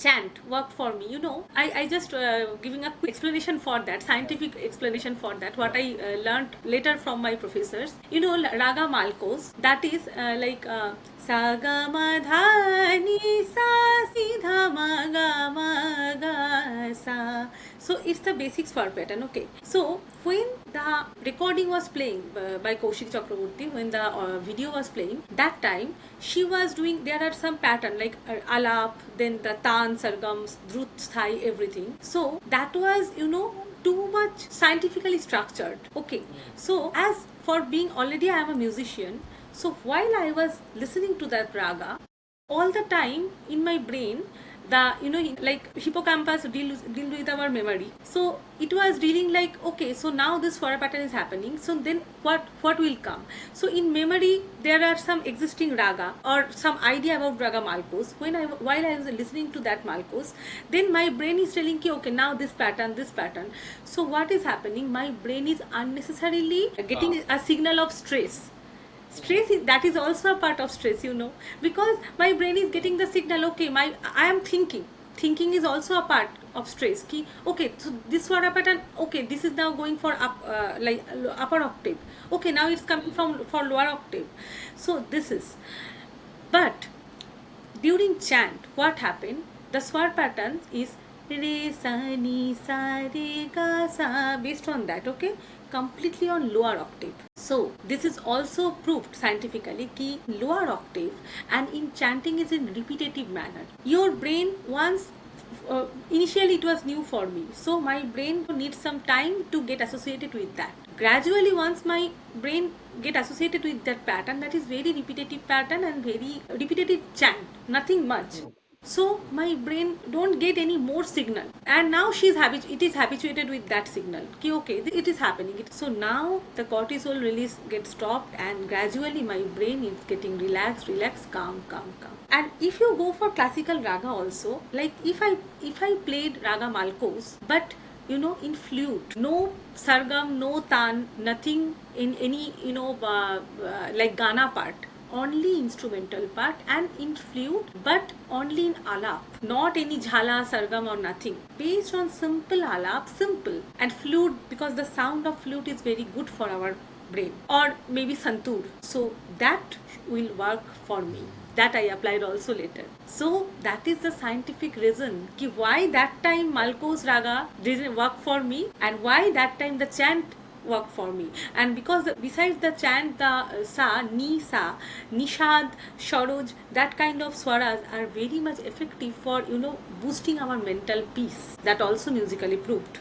chant worked for me. I just giving a quick explanation for that, scientific explanation for that, what I learned later from my professors. Raga Malkos, that is sa ga ma dha ni sa si dha ma ga ma ga sa. So it's the basic swar pattern. Okay, so when the recording was playing by Kaushik Chakraborty, when the video was playing, that time she was doing, there are some pattern like alap, then the tan, sargams, drut, sthai, everything. So that was too much scientifically structured. Okay, so as for being already I am a musician, so while I was listening to that raga, all the time in my brain, the like hippocampus deal with our memory, so it was dealing like, okay, so now this swara pattern is happening, so then what will come. So in memory there are some existing raga or some idea about raga malkos. While I was listening to that malkos, then my brain is telling ki, okay, now this pattern. So what is happening, my brain is unnecessarily getting a signal of stress. That is also a part of stress, because my brain is getting the signal, okay, I am thinking is also a part of stress ki, okay, so this swara pattern, okay, this is now going for up upper octave, okay, now it's coming for lower octave. So this is, but during chant what happened, the swar pattern is re sa ni sa re ga sa, based on that, okay, completely on lower octave. So this is also proved scientifically ki lower octave and in chanting is in repetitive manner. Your brain once initially it was new for me, so my brain needs some time to get associated with that. Gradually once my brain get associated with that pattern, that is very repetitive pattern and very repetitive chant, nothing much. So my brain don't get any more signal, and now it is habituated with that signal ki, okay, it is happening. So now the cortisol release gets stopped and gradually my brain is getting relaxed, calm. And if you go for classical raga also, like if I played raga malkos, but in flute, no sargam, no tan, nothing in any like Gana part, only instrumental part, and in flute, but only in alap, not any jhala, sargam or nothing, based on simple alap, simple, and flute, because the sound of flute is very good for our brain, or maybe santur, so that will work for me. That I applied also later. So that is the scientific reason ki why that time Malkos raga didn't work for me, and why that time the chant work for me. And because besides the chant, the sa, nishad, sharoj, that kind of swaras are very much effective for boosting our mental peace. That also musically proved.